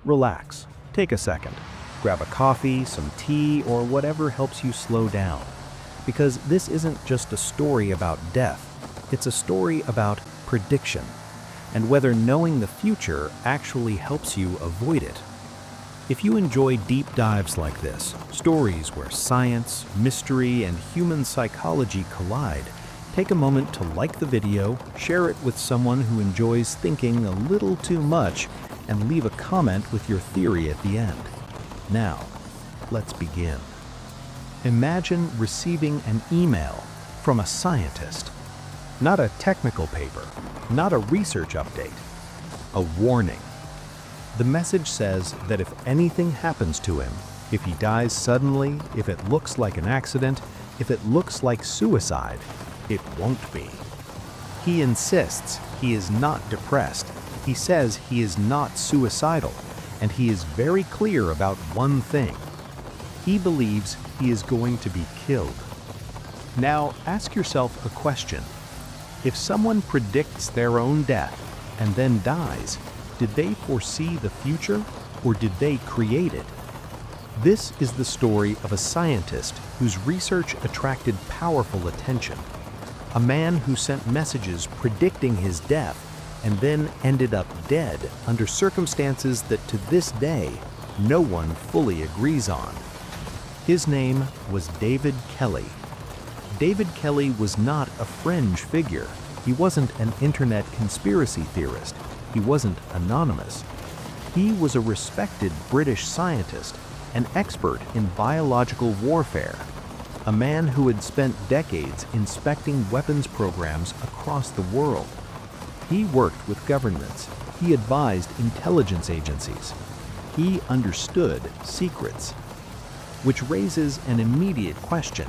Relax. Take a second. Grab a coffee, some tea, or whatever helps you slow down. Because this isn't just a story about death, it's a story about prediction, and whether knowing the future actually helps you avoid it. If you enjoy deep dives like this, stories where science, mystery, and human psychology collide, take a moment to like the video, share it with someone who enjoys thinking a little too much, and leave a comment with your theory at the end. Now, let's begin. Imagine receiving an email from a scientist. Not a technical paper, not a research update, a warning. The message says that if anything happens to him, if he dies suddenly, if it looks like an accident, if it looks like suicide, it won't be. He insists he is not depressed. He says he is not suicidal, and he is very clear about one thing. He believes he is going to be killed. Now, ask yourself a question. If someone predicts their own death and then dies, did they foresee the future, or did they create it? This is the story of a scientist whose research attracted powerful attention. A man who sent messages predicting his death and then ended up dead under circumstances that to this day no one fully agrees on. His name was David Kelly. David Kelly was not a fringe figure. He wasn't an internet conspiracy theorist. He wasn't anonymous. He was a respected British scientist, an expert in biological warfare, a man who had spent decades inspecting weapons programs across the world. He worked with governments. He advised intelligence agencies. He understood secrets. Which raises an immediate question.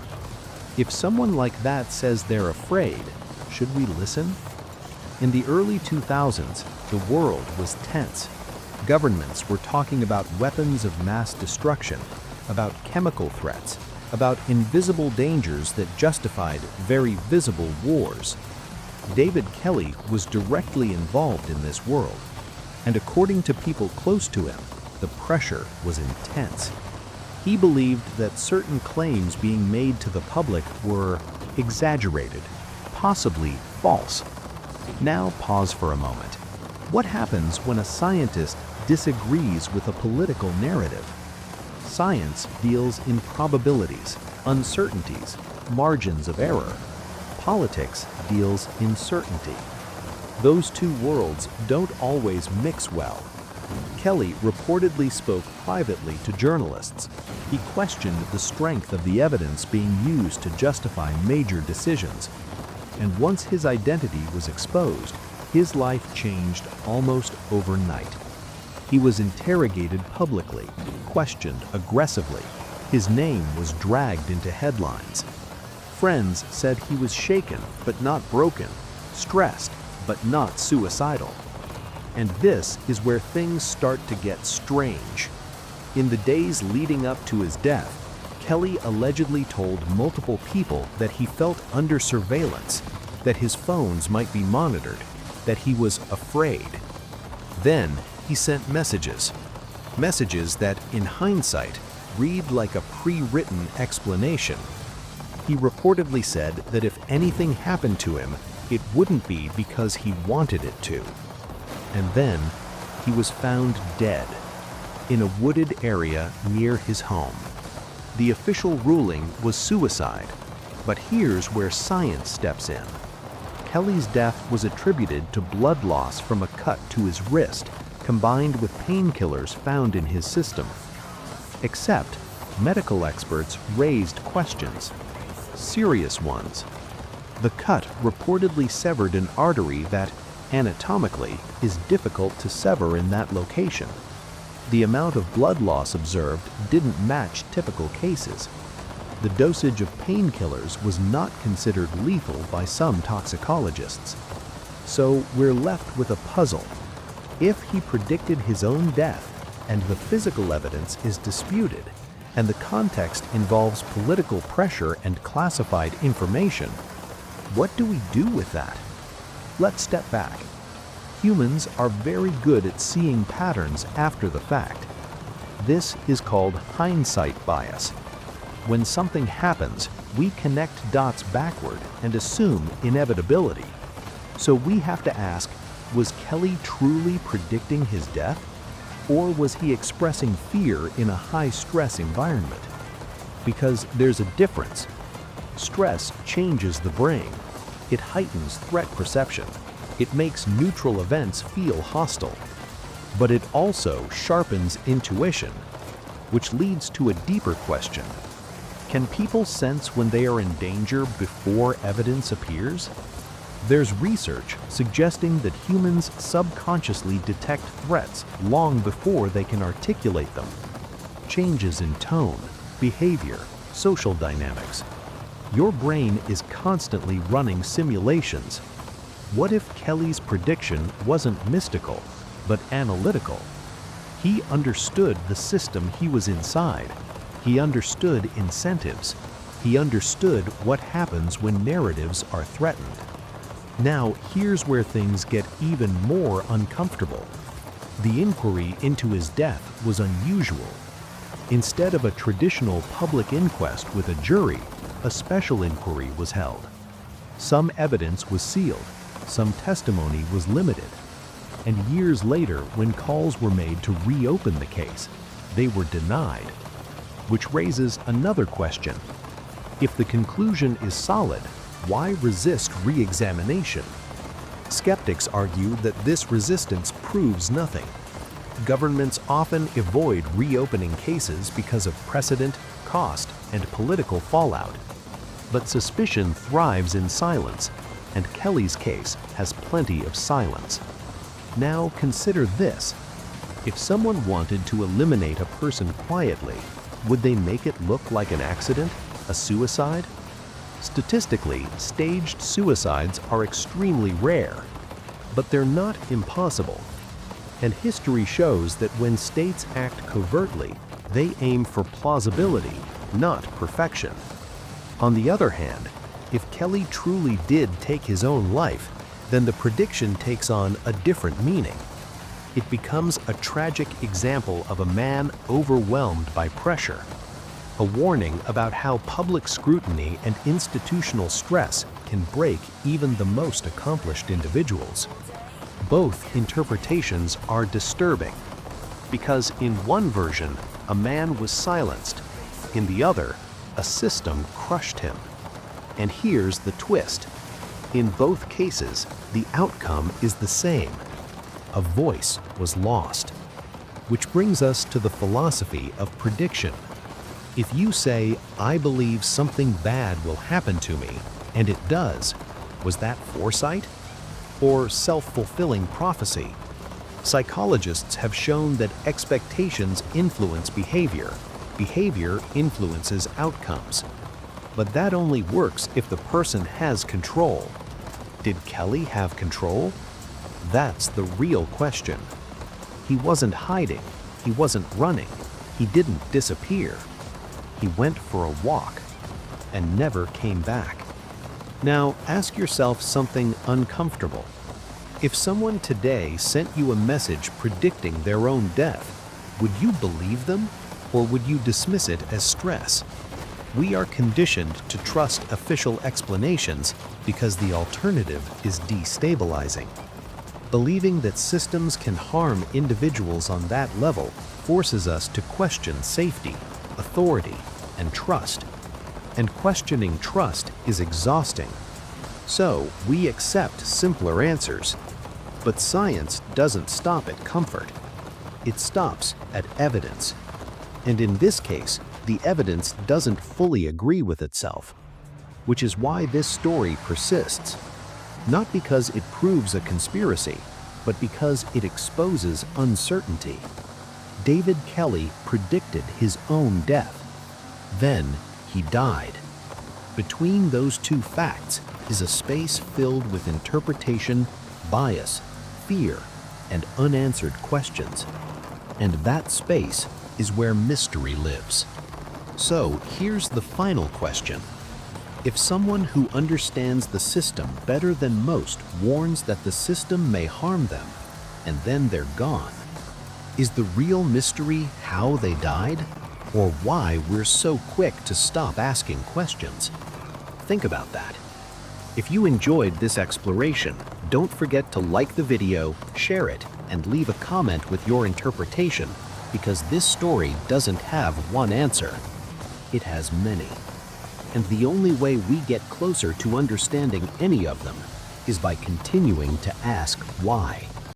If someone like that says they're afraid, should we listen? In the early 2000s, the world was tense. Governments were talking about weapons of mass destruction, about chemical threats, about invisible dangers that justified very visible wars. David Kelly was directly involved in this world, and according to people close to him, the pressure was intense. He believed that certain claims being made to the public were exaggerated, possibly false. Now pause for a moment. What happens when a scientist disagrees with a political narrative? Science deals in probabilities, uncertainties, margins of error. Politics deals in certainty. Those two worlds don't always mix well. Kelly reportedly spoke privately to journalists. He questioned the strength of the evidence being used to justify major decisions. And once his identity was exposed, his life changed almost overnight. He was interrogated publicly, questioned aggressively. His name was dragged into headlines. Friends said he was shaken but not broken, stressed but not suicidal. And this is where things start to get strange. In the days leading up to his death, Kelly allegedly told multiple people that he felt under surveillance, that his phones might be monitored, that he was afraid. Then he sent messages that, in hindsight, read like a pre-written explanation. He reportedly said that if anything happened to him, it wouldn't be because he wanted it to. And then he was found dead in a wooded area near his home. The official ruling was suicide, but here's where science steps in. Kelly's death was attributed to blood loss from a cut to his wrist, combined with painkillers found in his system. Except, medical experts raised questions, serious ones. The cut reportedly severed an artery that, anatomically, is difficult to sever in that location. The amount of blood loss observed didn't match typical cases. The dosage of painkillers was not considered lethal by some toxicologists. So we're left with a puzzle. If he predicted his own death, and the physical evidence is disputed, and the context involves political pressure and classified information, what do we do with that? Let's step back. Humans are very good at seeing patterns after the fact. This is called hindsight bias. When something happens, we connect dots backward and assume inevitability. So we have to ask, was Kelly truly predicting his death? Or was he expressing fear in a high-stress environment? Because there's a difference. Stress changes the brain. It heightens threat perception. It makes neutral events feel hostile. But it also sharpens intuition, which leads to a deeper question. Can people sense when they are in danger before evidence appears? There's research suggesting that humans subconsciously detect threats long before they can articulate them. Changes in tone, behavior, social dynamics. Your brain is constantly running simulations. What if Kelly's prediction wasn't mystical, but analytical? He understood the system he was inside. He understood incentives. He understood what happens when narratives are threatened. Now, here's where things get even more uncomfortable. The inquiry into his death was unusual. Instead of a traditional public inquest with a jury, a special inquiry was held. Some evidence was sealed, some testimony was limited. And years later, when calls were made to reopen the case, they were denied. Which raises another question. If the conclusion is solid, why resist re-examination? Skeptics argue that this resistance proves nothing. Governments often avoid reopening cases because of precedent, cost, and political fallout. But suspicion thrives in silence, and Kelly's case has plenty of silence. Now consider this. If someone wanted to eliminate a person quietly, would they make it look like an accident, a suicide? Statistically, staged suicides are extremely rare, but they're not impossible. And history shows that when states act covertly, they aim for plausibility, not perfection. On the other hand, if Kelly truly did take his own life, then the prediction takes on a different meaning. It becomes a tragic example of a man overwhelmed by pressure, a warning about how public scrutiny and institutional stress can break even the most accomplished individuals. Both interpretations are disturbing, because in one version, a man was silenced, in the other, a system crushed him. And here's the twist. In both cases, the outcome is the same. A voice was lost. Which brings us to the philosophy of prediction. If you say, I believe something bad will happen to me, and it does, was that foresight? Or self-fulfilling prophecy? Psychologists have shown that expectations influence behavior. Behavior influences outcomes. But that only works if the person has control. Did Kelly have control? That's the real question. He wasn't hiding. He wasn't running. He didn't disappear. He went for a walk and never came back. Now, ask yourself something uncomfortable. If someone today sent you a message predicting their own death, would you believe them, or would you dismiss it as stress? We are conditioned to trust official explanations because the alternative is destabilizing. Believing that systems can harm individuals on that level forces us to question safety, authority, and trust. And questioning trust is exhausting. So we accept simpler answers. But science doesn't stop at comfort. It stops at evidence. And in this case, the evidence doesn't fully agree with itself, which is why this story persists. Not because it proves a conspiracy, but because it exposes uncertainty. David Kelly predicted his own death. Then he died. Between those two facts is a space filled with interpretation, bias, fear, and unanswered questions. And that space is where mystery lives. So here's the final question. If someone who understands the system better than most warns that the system may harm them, and then they're gone, is the real mystery how they died, or why we're so quick to stop asking questions? Think about that. If you enjoyed this exploration, don't forget to like the video, share it, and leave a comment with your interpretation, because this story doesn't have one answer. It has many. And the only way we get closer to understanding any of them is by continuing to ask why.